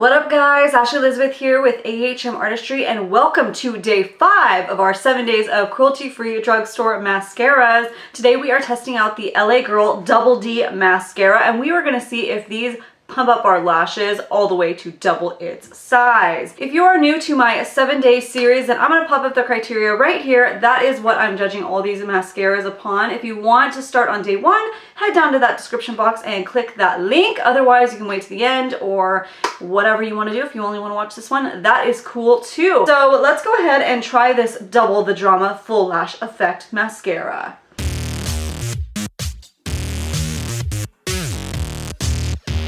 What up guys, Ashley Elizabeth here with AHM Artistry and welcome to day 5 of our 7 days of cruelty-free drugstore mascaras. Today we are testing out the LA Girl Double D Mascara and we are going to see if these pump up our lashes all the way to double its size. If you are new to my 7-day series, then I'm going to pop up the criteria right here. That is what I'm judging all these mascaras upon. If you want to start on day 1, head down to that description box and click that link. Otherwise, you can wait to the end or whatever you want to do. If you only want to watch this one, that is cool too. So let's go ahead and try this Double the Drama Full Lash Effect Mascara.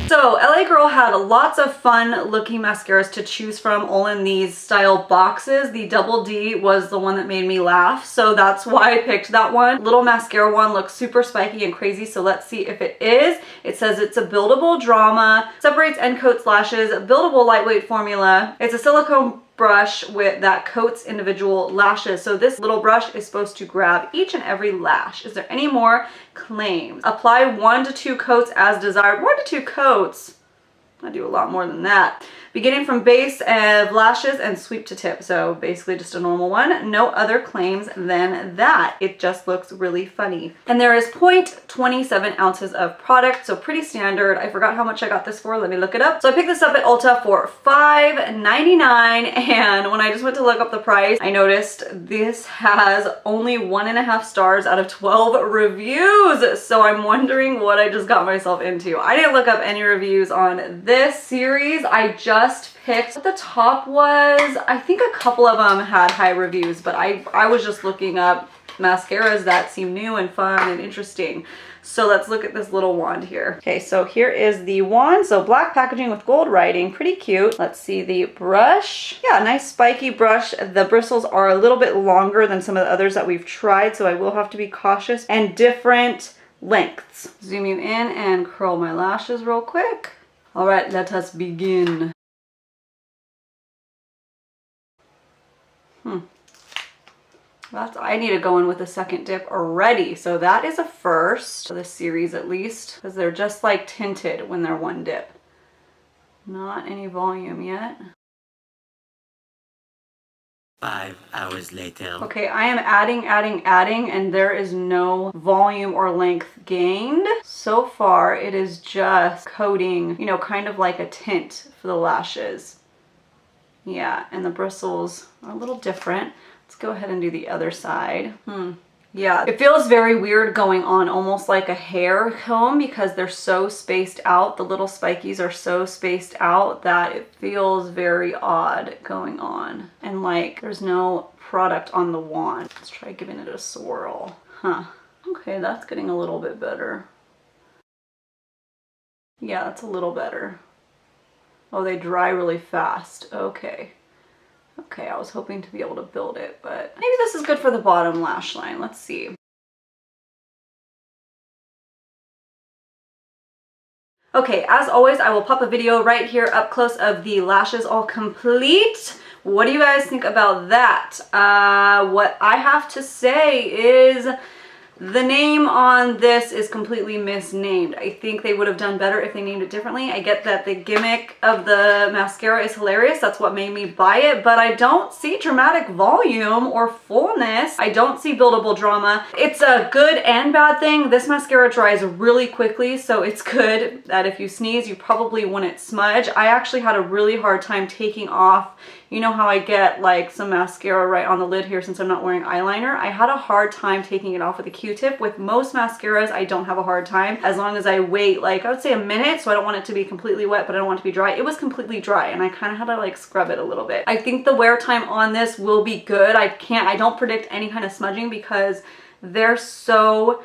So LA Girl had lots of fun looking mascaras to choose from, all in these style boxes. The Double D was the one that made me laugh, so that's why I picked that one. Little mascara one looks super spiky and crazy, so let's see if it is. It says it's a buildable drama, separates and coats lashes, buildable lightweight formula. It's a silicone brush that coats individual lashes. So this little brush is supposed to grab each and every lash. Is there any more claims? Apply 1 to 2 coats as desired. 1 to 2 coats? I do a lot more than that. Beginning from base of lashes and sweep to tip. So basically just a normal one. No other claims than that. It just looks really funny. And there is 0.27 ounces of product. So pretty standard. I forgot how much I got this for. Let me look it up. So I picked this up at Ulta for $5.99. And when I just went to look up the price, I noticed this has only 1.5 stars out of 12 reviews. So I'm wondering what I just got myself into. I didn't look up any reviews on this series. I just picked what the top was. I think a couple of them had high reviews, but I was just looking up mascaras that seem new and fun and interesting. So let's look at this little wand here. Okay, so here is the wand. So black packaging with gold writing, pretty cute. Let's see the brush. Yeah, nice spiky brush. The bristles are a little bit longer than some of the others that we've tried, so I will have to be cautious, and different lengths. Zooming in and curl my lashes real quick. All right, let us begin. I need to go in with a second dip already. So that is a first for this series at least, because they're just like tinted when they're one dip. Not any volume yet. 5 hours later. Okay, I am adding, and there is no volume or length gained. So far, it is just coating, you know, kind of like a tint for the lashes. Yeah, and the bristles are a little different. Let's go ahead and do the other side. Yeah, it feels very weird going on, almost like a hair comb, because they're so spaced out. The little spikies are so spaced out that it feels very odd going on. And like there's no product on the wand. Let's try giving it a swirl. Okay, that's getting a little bit better. Yeah, that's a little better. Oh, they dry really fast. Okay. Okay, I was hoping to be able to build it, but maybe this is good for the bottom lash line. Let's see. Okay, as always, I will pop a video right here up close of the lashes all complete. What do you guys think about that? What I have to say is the name on this is completely misnamed. I think they would have done better if they named it differently. I get that the gimmick of the mascara is hilarious. That's what made me buy it, but I don't see dramatic volume or fullness. I don't see buildable drama. It's a good and bad thing. This mascara dries really quickly, so it's good that if you sneeze, you probably wouldn't smudge. I actually had a really hard time taking off. You know how I get like some mascara right on the lid here since I'm not wearing eyeliner? I had a hard time taking it off with a Q-tip. With most mascaras, I don't have a hard time as long as I wait, like I would say a minute, so I don't want it to be completely wet, but I don't want it to be dry. It was completely dry and I kind of had to like scrub it a little bit. I think the wear time on this will be good. I don't predict any kind of smudging because they're so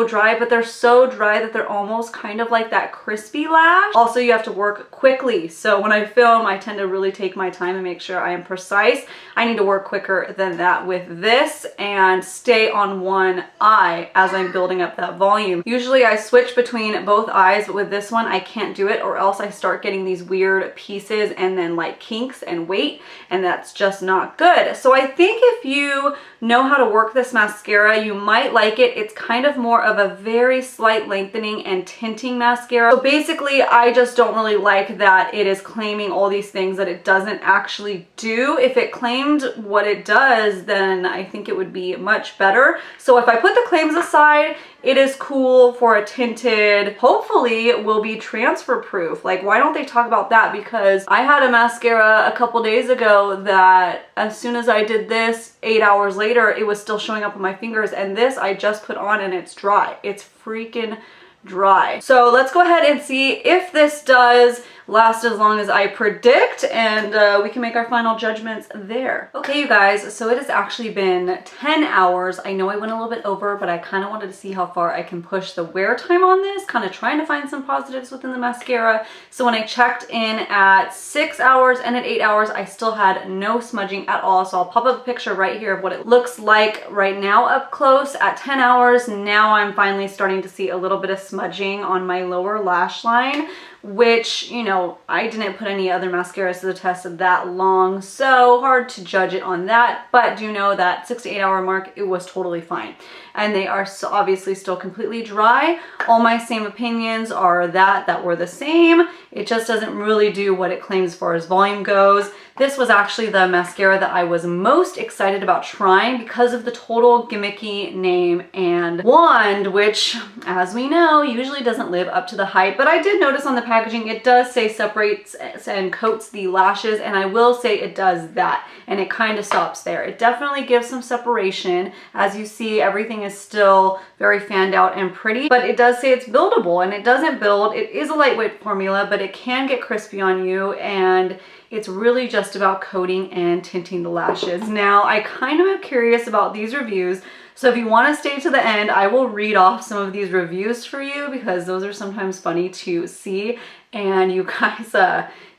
dry, but they're so dry that they're almost kind of like that crispy lash. Also, you have to work quickly. So when I film, I tend to really take my time and make sure I am precise. I need to work quicker than that with this and stay on one eye as I'm building up that volume. Usually I switch between both eyes, but with this one, I can't do it or else I start getting these weird pieces and then like kinks and weight, and that's just not good. So I think if you know how to work this mascara, you might like it. It's kind kind of more of a very slight lengthening and tinting mascara. So basically, I just don't really like that it is claiming all these things that it doesn't actually do. If it claimed what it does, then I think it would be much better. So if I put the claims aside, it is cool for a tinted, hopefully it will be transfer proof. Like, why don't they talk about that? Because I had a mascara a couple days ago that as soon as I did this, 8 hours later, it was still showing up on my fingers, and this I just put on and it's dry. It's freaking dry. So let's go ahead and see if this does last as long as I predict, and we can make our final judgments there. Okay, you guys, so it has actually been 10 hours. I know I went a little bit over, but I kind of wanted to see how far I can push the wear time on this, kind of trying to find some positives within the mascara. So when I checked in at 6 hours and at 8 hours, I still had no smudging at all. So I'll pop up a picture right here of what it looks like right now up close. At 10 hours, now I'm finally starting to see a little bit of smudging on my lower lash line, which, you know, I didn't put any other mascaras to the test of that long, so hard to judge it on that, but do know that 6 to 8 hour mark, it was totally fine. And they are so obviously still completely dry. All my same opinions are that were the same. It just doesn't really do what it claims as far as volume goes. This was actually the mascara that I was most excited about trying because of the total gimmicky name and wand, which, as we know, usually doesn't live up to the hype. But I did notice on the packaging, it does say separates and coats the lashes, and I will say it does that, and it kind of stops there. It definitely gives some separation. As you see, everything is still very fanned out and pretty, but it does say it's buildable, and it doesn't build. It is a lightweight formula, but it can get crispy on you, and it's really just about coating and tinting the lashes. Now, I kind of am curious about these reviews, so if you want to stay to the end, I will read off some of these reviews for you because those are sometimes funny to see. And you guys,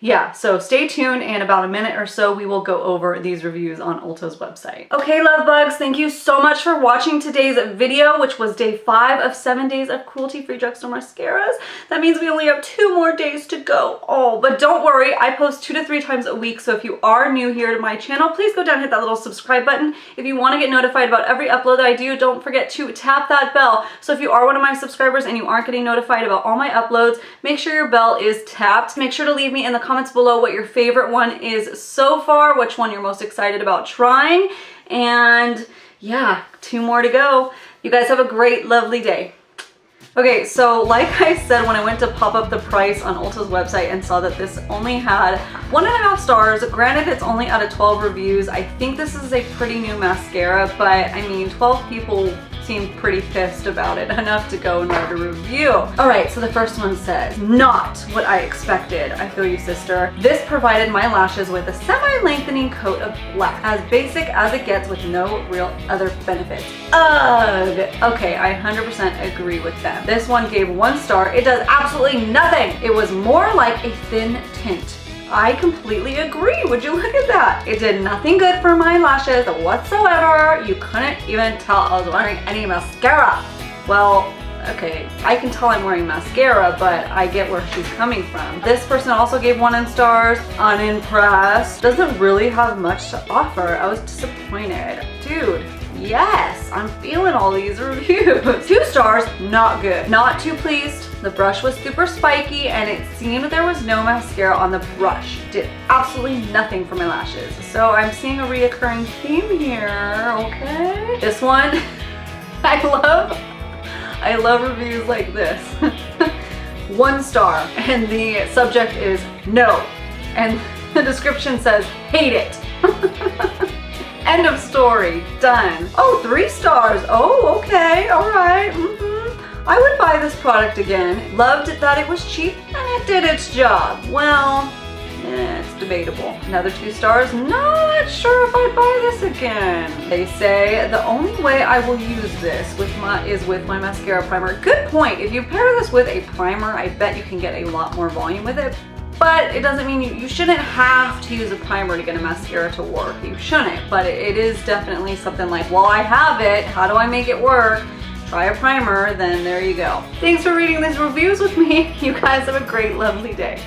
yeah, so stay tuned. In about a minute or so, we will go over these reviews on Ulta's website. Okay, love bugs, thank you so much for watching today's video, which was day 5 of 7 days of cruelty-free drugstore mascaras. That means we only have 2 more days to go. Oh, but don't worry, I post 2 to 3 times a week. So if you are new here to my channel, please go down and hit that little subscribe button. If you want to get notified about every upload that I do, don't forget to tap that bell. So if you are one of my subscribers and you aren't getting notified about all my uploads, make sure your bell is tapped. Make sure to leave me in the comments below what your favorite one is so far, which one you're most excited about trying, and yeah, 2 more to go. You guys have a great, lovely day. Okay, so like I said, when I went to pop up the price on Ulta's website and saw that this only had 1.5 stars, granted it's only out of 12 reviews. I think this is a pretty new mascara, but I mean, 12 people seemed pretty pissed about it enough to go and write a review. All right, so the first one says, not what I expected. I feel you, sister. This provided my lashes with a semi-lengthening coat of black, as basic as it gets with no real other benefits. Ugh. Okay, I 100% agree with them. This one gave 1 star. It does absolutely nothing. It was more like a thin tint. I completely agree. Would you look at that? It did nothing good for my lashes whatsoever. You couldn't even tell I was wearing any mascara. Well, okay, I can tell I'm wearing mascara, but I get where she's coming from. This person also gave 1 stars. Unimpressed. Doesn't really have much to offer. I was disappointed. Dude, yes, I'm feeling all these reviews. 2 stars, not good. Not too pleased. The brush was super spiky and it seemed there was no mascara on the brush. Did absolutely nothing for my lashes. So I'm seeing a reoccurring theme here, okay? This one, I love reviews like this. 1 star, and the subject is no. And the description says, hate it. End of story, done. Oh, 3 stars, oh, okay, all right. I would buy this product again. Loved that it was cheap and it did its job. Well, it's debatable. Another 2 stars, not sure if I'd buy this again. They say the only way I will use this is with my mascara primer. Good point. If you pair this with a primer, I bet you can get a lot more volume with it. But it doesn't mean you shouldn't have to use a primer to get a mascara to work. You shouldn't, but it is definitely something like, well, I have it. How do I make it work? Try a primer, then there you go. Thanks for reading these reviews with me. You guys have a great, lovely day.